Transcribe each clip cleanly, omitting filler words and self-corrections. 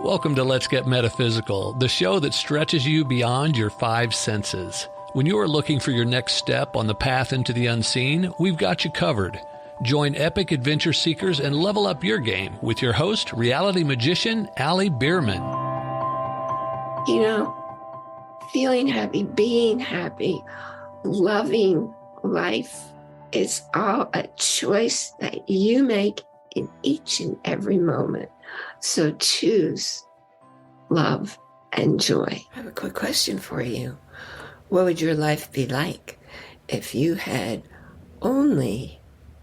Welcome to Let's Get Metaphysical, the show that stretches you beyond your five senses. When you are looking for your next step on the path into the unseen, we've got you covered. Join epic adventure seekers and level up your game with your host, reality magician Bierman. You know, feeling happy, being happy, loving life is all a choice that you make in each and every moment. So choose love and joy. I have a quick question for you. What would your life be like if you had only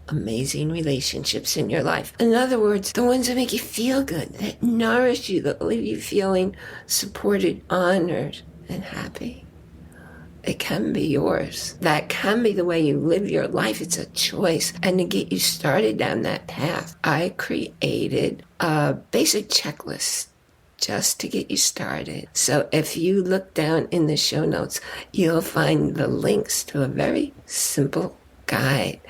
amazing relationships in your life? In other words, the ones that make you feel good, that nourish you, that leave you feeling supported, honored, and happy. It can be yours. That can be the way you live your life. It's a choice. And to get you started down that path, I created a basic checklist just to get you started. So if you look down in the show notes, you'll find the links to a very simple guide,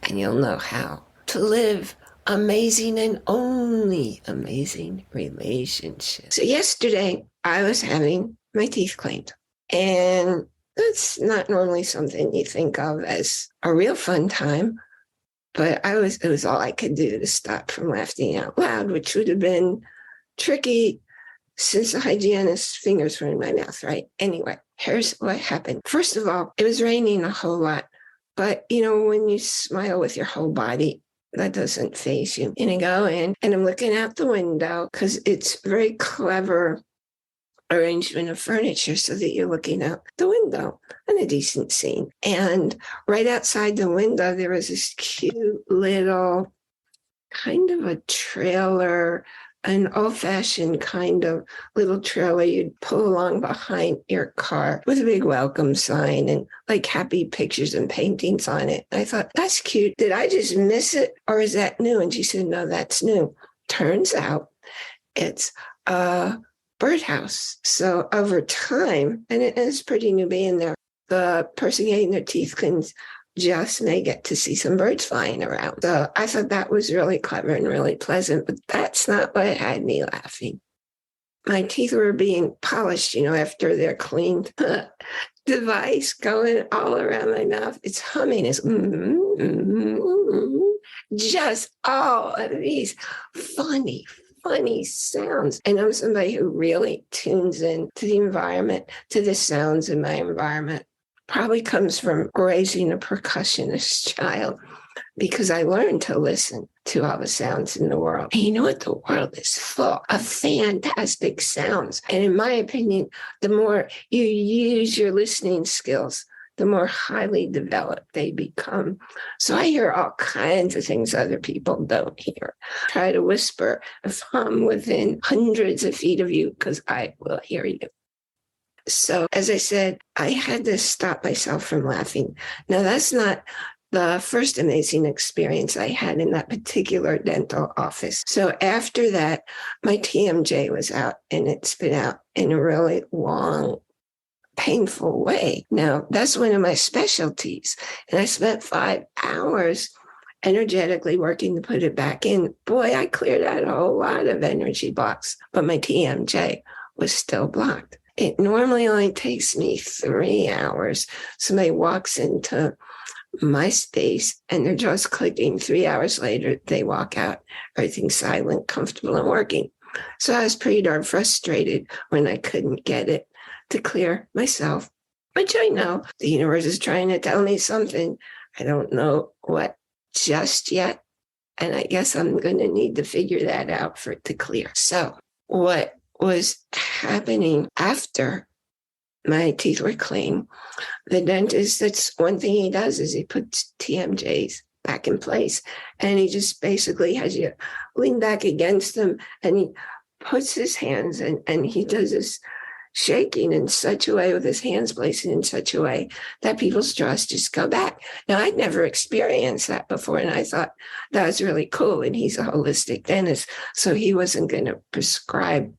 and you'll know how to live amazing and only amazing relationships. So yesterday, I was having my teeth cleaned, and that's not normally something you think of as a real fun time, but it was all I could do to stop from laughing out loud, which would have been tricky since the hygienist's fingers were in my mouth, right? Anyway, here's what happened. First of all, it was raining a whole lot, but you know, when you smile with your whole body, that doesn't faze you. And I go in and I'm looking out the window because it's very clever arrangement of furniture so that you're looking out the window on a decent scene. And right outside the window, there was this cute little kind of a trailer, an old-fashioned kind of little trailer you'd pull along behind your car with a big welcome sign and like happy pictures and paintings on it. I thought, that's cute. Did I just miss it? Or is that new? And she said, no, that's new. Turns out it's a birdhouse. So over time, and it's pretty new being there, the person getting their teeth cleaned just may get to see some birds flying around. So I thought that was really clever and really pleasant, but that's not what had me laughing. My teeth were being polished, you know, after they're cleaned. Device going all around my mouth. It's humming. It's just all of these funny sounds. And I'm somebody who really tunes in to the environment, to the sounds in my environment. Probably comes from raising a percussionist child, because I learned to listen to all the sounds in the world. And you know what? The world is full of fantastic sounds. And in my opinion, the more you use your listening skills, the more highly developed they become. So I hear all kinds of things other people don't hear. Try to whisper if I'm within hundreds of feet of you, because I will hear you. So as I said, I had to stop myself from laughing. Now, that's not the first amazing experience I had in that particular dental office. So after that, my TMJ was out, and it's been out in a really long, painful way. Now, that's one of my specialties. And I spent 5 hours energetically working to put it back in. Boy, I cleared out a whole lot of energy blocks, but my TMJ was still blocked. It normally only takes me 3 hours. Somebody walks into my space and they're just clicking. 3 hours later, they walk out. Everything's silent, comfortable, and working. So I was pretty darn frustrated when I couldn't get it to clear myself, which I know the universe is trying to tell me something. I don't know what just yet. And I guess I'm going to need to figure that out for it to clear. So what was happening after my teeth were clean, the dentist, that's one thing he does, is he puts TMJs back in place. And he just basically has you lean back against him, and he puts his hands and he does this shaking in such a way, with his hands placed in such a way that people's jaws just go back. Now, I'd never experienced that before, and I thought that was really cool. And he's a holistic dentist, so he wasn't going to prescribe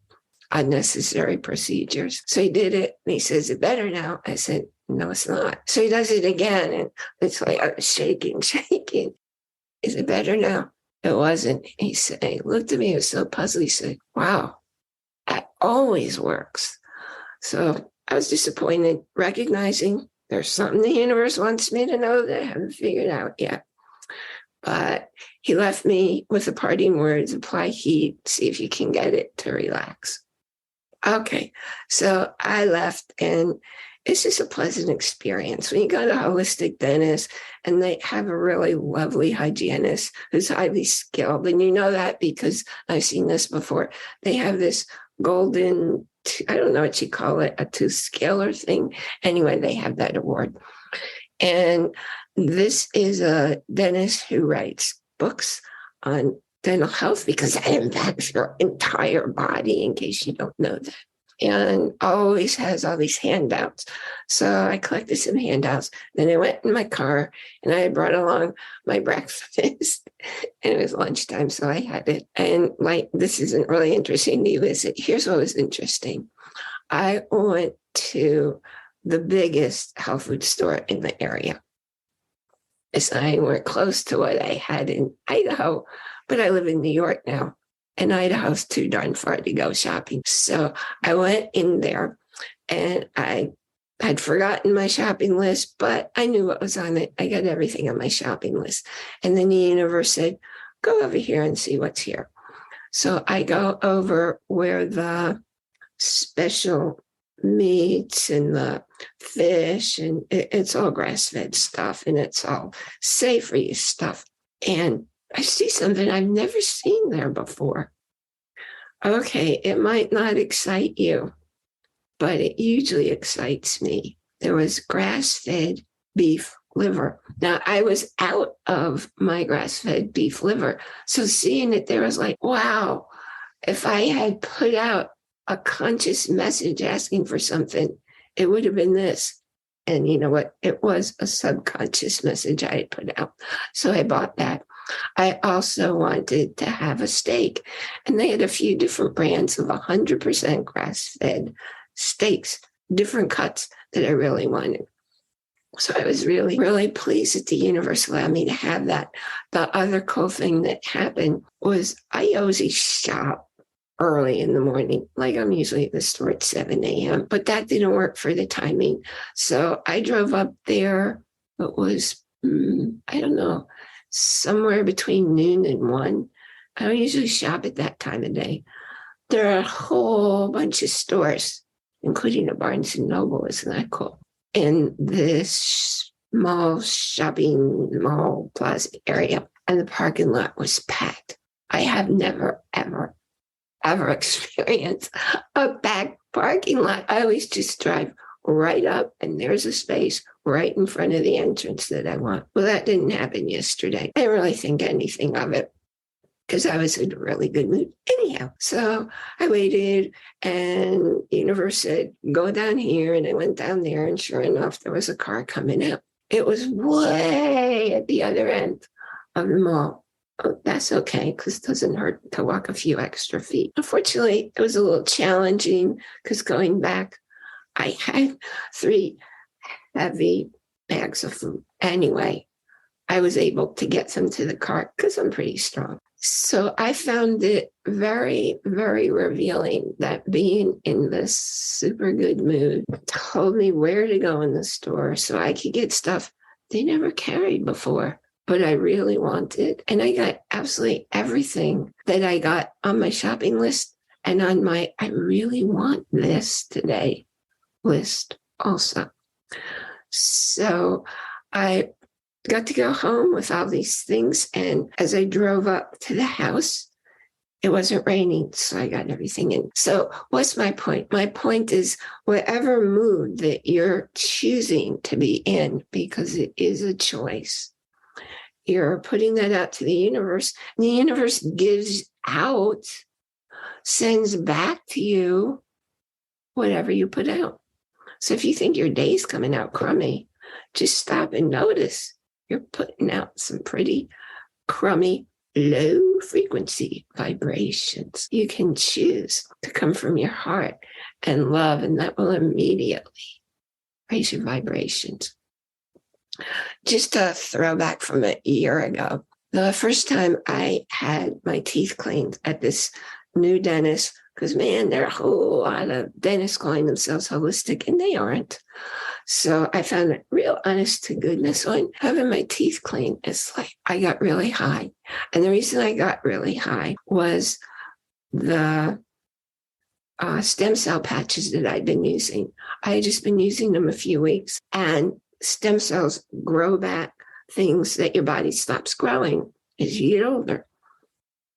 unnecessary procedures. So he did it, and he says, "Is it better now?" I said, "No, it's not." So he does it again, and it's like I was shaking. "Is it better now?" It wasn't. He looked at me, he was so puzzled. He said, "Wow, always works. So I was disappointed, recognizing there's something the universe wants me to know that I haven't figured out yet. But he left me with the parting words, apply heat, see if you can get it to relax. Okay, so I left, and it's just a pleasant experience. When you go to a holistic dentist and they have a really lovely hygienist who's highly skilled, and you know that because I've seen this before. They have this golden, I don't know what you call it, a tooth scaler thing. Anyway, they have that award. And this is a dentist who writes books on dental health because that impacts your entire body, in case you don't know that. And always has all these handouts. So I collected some handouts. Then I went in my car and I had brought along my breakfast. And it was lunchtime, so I had it. And this isn't really interesting to you, is it? Here's what was interesting. I went to the biggest health food store in the area. It's not anywhere close to what I had in Idaho, but I live in New York now, and Idaho's too darn far to go shopping. So I went in there, and I had forgotten my shopping list, but I knew what was on it. I got everything on my shopping list. And then the universe said, go over here and see what's here. So I go over where the special meats and the fish, and it's all grass-fed stuff, and it's all safe for you stuff. And I see something I've never seen there before. Okay, it might not excite you, but it usually excites me. There was grass-fed beef liver. Now, I was out of my grass-fed beef liver, so seeing it there was like, wow, if I had put out a conscious message asking for something, it would have been this. And you know what? It was a subconscious message I had put out. So I bought that. I also wanted to have a steak, and they had a few different brands of 100% grass-fed steaks, different cuts that I really wanted. So I was really, really pleased that the universe allowed me to have that. The other cool thing that happened was I always shop early in the morning. Like I'm usually at the store at 7 a.m., but that didn't work for the timing. So I drove up there. It was, I don't know, somewhere between noon and 1. I don't usually shop at that time of day. There are a whole bunch of stores, including a Barnes & Noble. Isn't that cool? In this shopping mall plaza area, and the parking lot was packed. I have never, ever experienced a packed parking lot. I always just drive right up, and there's a space right in front of the entrance that I want. Well, that didn't happen yesterday. I didn't really think anything of it because I was in a really good mood anyhow. So I waited, and the universe said, go down here. And I went down there, and sure enough, there was a car coming out. It was way at the other end of the mall. Oh, that's okay, because it doesn't hurt to walk a few extra feet. Unfortunately, it was a little challenging because going back, I had 3 heavy bags of food. Anyway, I was able to get some to the car because I'm pretty strong. So I found it very, very revealing that being in this super good mood told me where to go in the store so I could get stuff they never carried before, but I really wanted. And I got absolutely everything that I got on my shopping list and on my I really want this today list also. So I got to go home with all these things. And as I drove up to the house, it wasn't raining, so I got everything in. So what's my point? My point is whatever mood that you're choosing to be in, because it is a choice, you're putting that out to the universe. And the universe gives out, sends back to you whatever you put out. So if you think your day's coming out crummy, just stop and notice you're putting out some pretty crummy, low frequency vibrations. You can choose to come from your heart and love, and that will immediately raise your vibrations. Just a throwback from a year ago, the first time I had my teeth cleaned at this new dentist Because, man, there are a whole lot of dentists calling themselves holistic, and they aren't. So I found it real honest to goodness on having my teeth clean. It's like I got really high. And the reason I got really high was the stem cell patches that I'd been using. I had just been using them a few weeks, and stem cells grow back things that your body stops growing as you get older.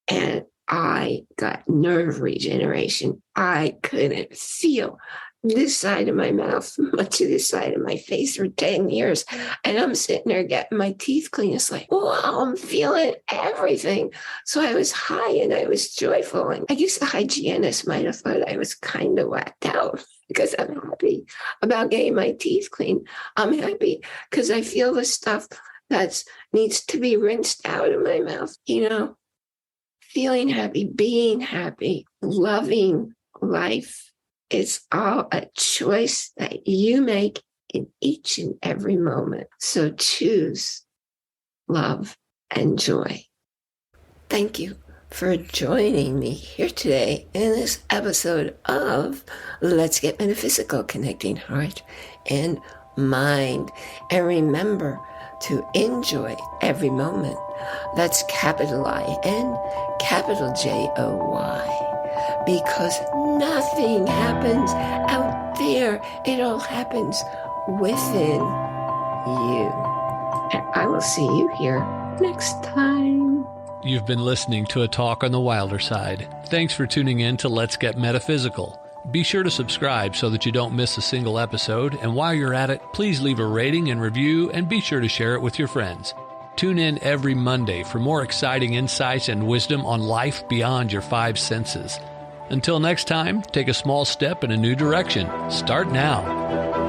And I got nerve regeneration. I couldn't feel this side of my mouth, much of this side of my face for 10 years. And I'm sitting there getting my teeth clean. It's like, wow, I'm feeling everything. So I was high and I was joyful. And I guess the hygienist might have thought I was kind of whacked out because I'm happy about getting my teeth clean. I'm happy because I feel the stuff that needs to be rinsed out of my mouth, feeling happy, being happy, loving life. It's all a choice that you make in each and every moment. So choose love and joy. Thank you for joining me here today in this episode of Let's Get Metaphysical, Connecting Heart and Mind. And remember to enjoy every moment. That's capital I-N, capital J-O-Y. Because nothing happens out there. It all happens within you. And I will see you here next time. You've been listening to a talk on the wilder side. Thanks for tuning in to Let's Get Metaphysical. Be sure to subscribe so that you don't miss a single episode. And while you're at it, please leave a rating and review and be sure to share it with your friends. Tune in every Monday for more exciting insights and wisdom on life beyond your five senses. Until next time, take a small step in a new direction. Start now.